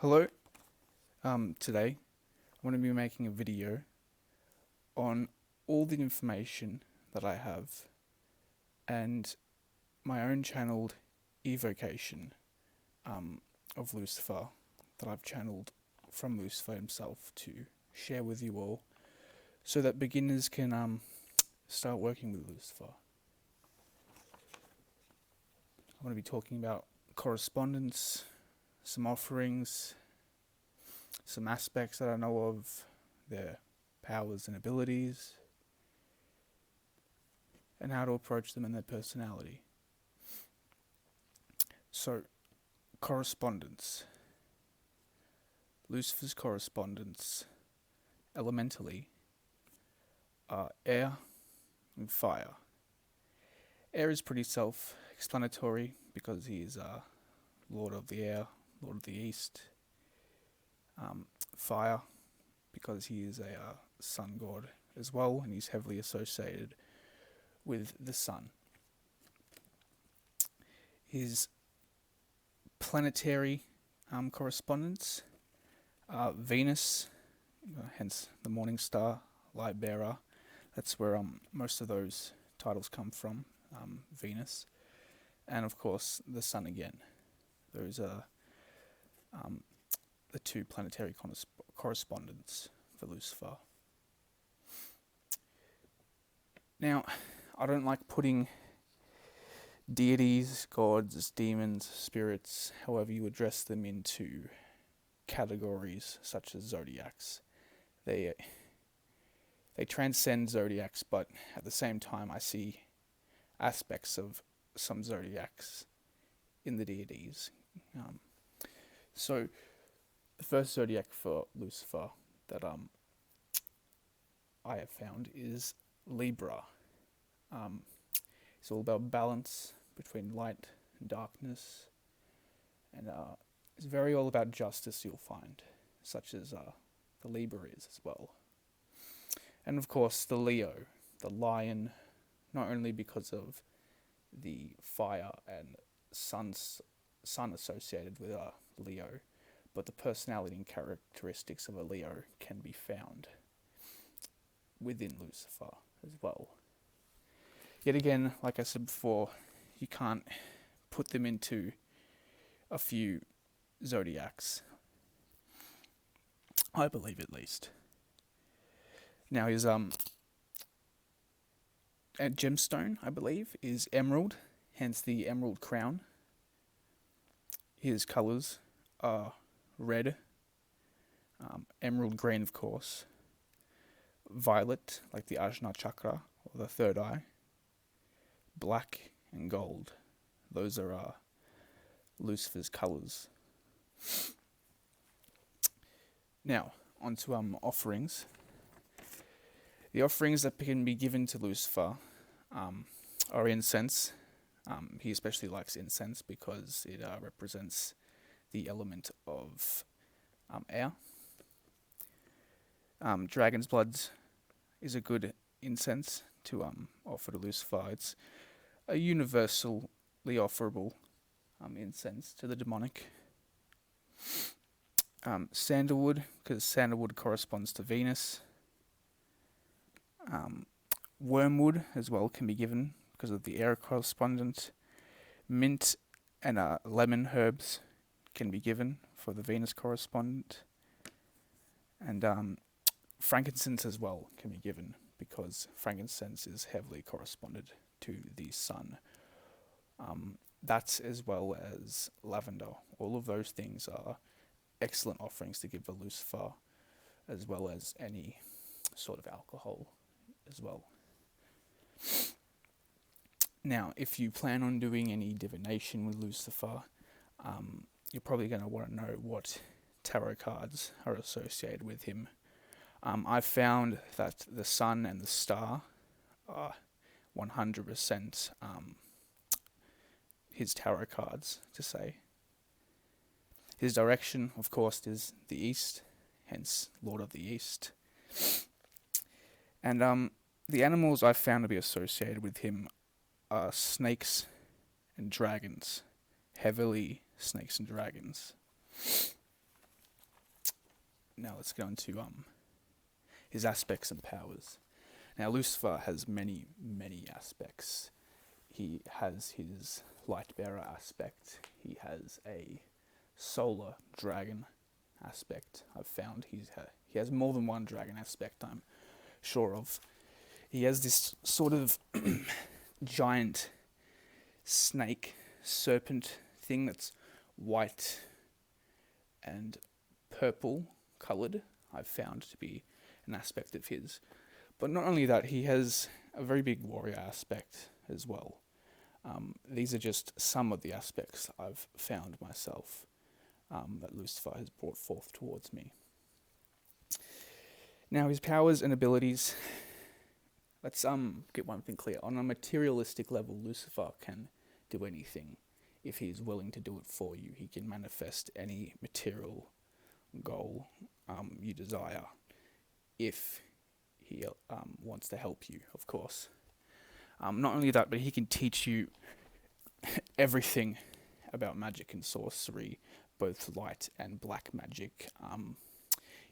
Hello. Today I'm going to be making a video on all the information that I have and my own channeled evocation of Lucifer that I've channeled from Lucifer himself to share with you all so that beginners can start working with Lucifer. I'm going to be talking about correspondence, some offerings, some aspects that I know of, their powers and abilities, and how to approach them and their personality. So, correspondence. Lucifer's correspondence, elementally, are air and fire. Air is pretty self-explanatory because he is Lord of the Air, Lord of the East. Fire, because he is a sun god as well, and he's heavily associated with the sun. His planetary correspondence, Venus, hence the morning star, light bearer. That's where most of those titles come from, Venus. And of course, the sun again. Those are the two planetary correspondents for Lucifer. Now, I don't like putting deities, gods, demons, spirits, however you address them, into categories such as zodiacs. They transcend zodiacs, but at the same time I see aspects of some zodiacs in the deities. So the first zodiac for Lucifer that I have found is Libra. It's all about balance between light and darkness, and it's very all about justice, you'll find, such as the Libra is as well. And of course the Leo, the lion, not only because of the fire and sun associated with Leo, but the personality and characteristics of a Leo can be found within Lucifer as well. Yet again, like I said before, you can't put them into a few zodiacs, I believe, at least. Now his gemstone, I believe, is emerald, hence the emerald crown. His colours are red, emerald green, of course, violet, like the Ajna chakra, or the third eye, black and gold. Those are Lucifer's colours. Now, onto offerings. The offerings that can be given to Lucifer are incense. He especially likes incense because it represents the element of air. Dragon's blood is a good incense to offer to Lucifer. It's a universally offerable incense to the demonic. Sandalwood, because sandalwood corresponds to Venus. Wormwood as well can be given because of the air correspondent. Mint and lemon herbs can be given for the Venus correspondent. And frankincense as well can be given because frankincense is heavily corresponded to the sun. That as well as lavender. All of those things are excellent offerings to give to Lucifer, as well as any sort of alcohol as well. Now, if you plan on doing any divination with Lucifer, you're probably going to want to know what tarot cards are associated with him. I've found that the sun and the star are 100% his tarot cards, to say. His direction, of course, is the east, hence Lord of the East. And the animals I've found to be associated with him are snakes and dragons, heavily snakes and dragons. now let's go into his aspects and powers. Now Lucifer has many aspects. He has his light bearer aspect. He has a solar dragon aspect. I've found he has more than one dragon aspect, I'm sure of. He has this sort of giant snake serpent thing that's white and purple coloured. I've found to be an aspect of his. But not only that, he has a very big warrior aspect as well. These are just some of the aspects I've found myself that Lucifer has brought forth towards me. Now his powers and abilities, let's get one thing clear. On a materialistic level, Lucifer can do anything if he's willing to do it for you. He can manifest any material goal you desire if he wants to help you, of course. Not only that, but he can teach you everything about magic and sorcery, both light and black magic.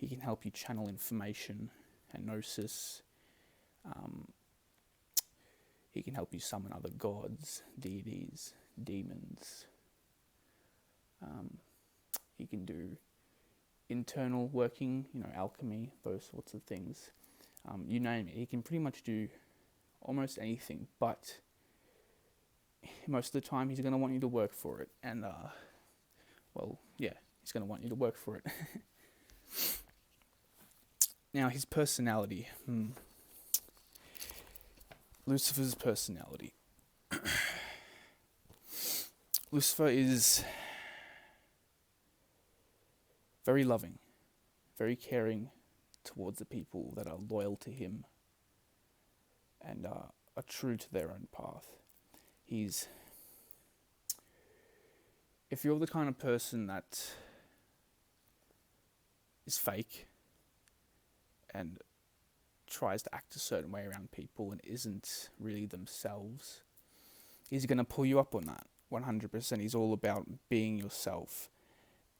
He can help you channel information and gnosis. He can help you summon other gods, deities, demons. He can do internal working, alchemy, those sorts of things. You name it. He can pretty much do almost anything, but most of the time he's going to want you to work for it. And, he's going to want you to work for it. Now, his personality. Lucifer's personality. Lucifer is very loving, very caring towards the people that are loyal to him and are true to their own path. If you're the kind of person that is fake and tries to act a certain way around people and isn't really themselves, he's going to pull you up on that 100%. He's all about being yourself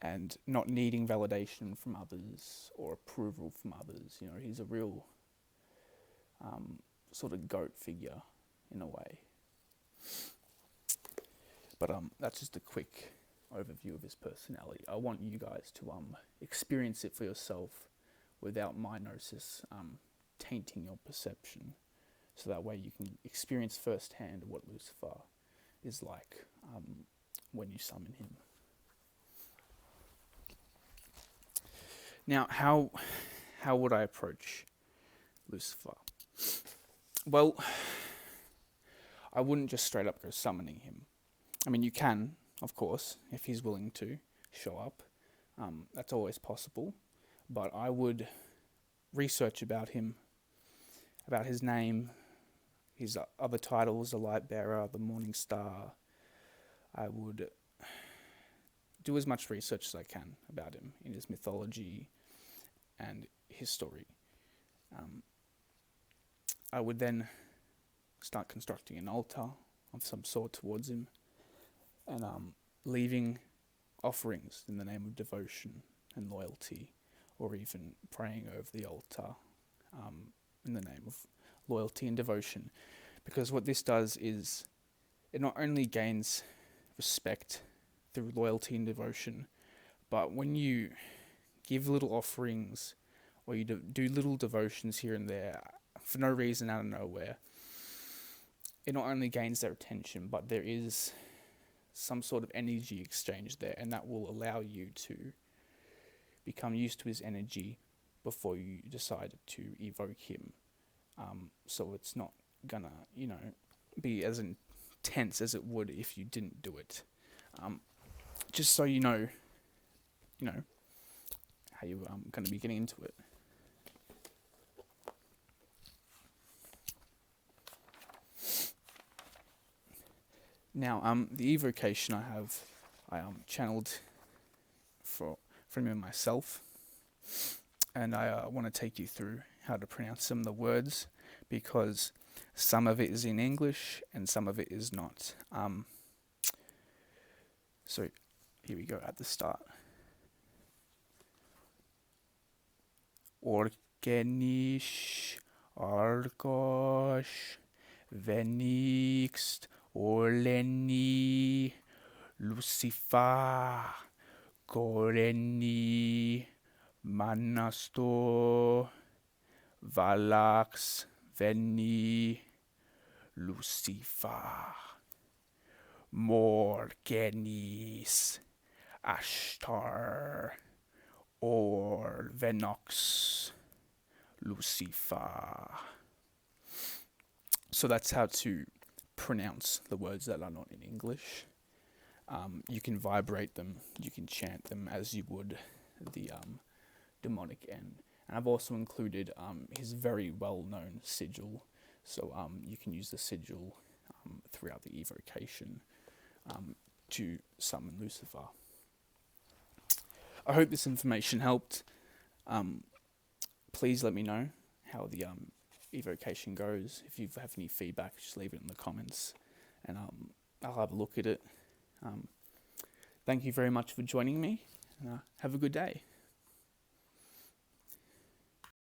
and not needing validation from others or approval from others. He's a real sort of goat figure in a way. But that's just a quick overview of his personality. I want you guys to experience it for yourself without my gnosis tainting your perception, so that way you can experience firsthand what Lucifer is like when you summon him. Now, how would I approach Lucifer? Well, I wouldn't just straight up go summoning him. I mean, you can, of course, if he's willing to show up. That's always possible. But I would research about him, about his name, his other titles, the Light Bearer, the Morning Star. I would do as much research as I can about him in his mythology and his story. I would then start constructing an altar of some sort towards him and leaving offerings in the name of devotion and loyalty, or even praying over the altar in the name of loyalty and devotion. Because what this does is it not only gains respect through loyalty and devotion, but when you give little offerings or you do little devotions here and there for no reason out of nowhere, it not only gains their attention, but there is some sort of energy exchange there, and that will allow you to become used to his energy before you decide to evoke him. So it's not gonna, be as intense as it would if you didn't do it. Just so you know how you're going to be getting into it. Now, the evocation I channeled from him and myself, and I want to take you through how to pronounce some of the words, because some of it is in English and some of it is not. So here we go at the start. Orgenish, Argosh, Venixt, Orleni, Lucifer, Goreni, Manasto, Valax, Veni, Lucifer, Morgenis, Ashtar, or Venox, Lucifer. So that's how to pronounce the words that are not in English. You can vibrate them, you can chant them as you would the demonic N. And I've also included his very well-known sigil, so you can use the sigil throughout the evocation to summon Lucifer. I hope this information helped. Please let me know how the evocation goes. If you have any feedback, just leave it in the comments, and I'll have a look at it. Thank you very much for joining me, and have a good day.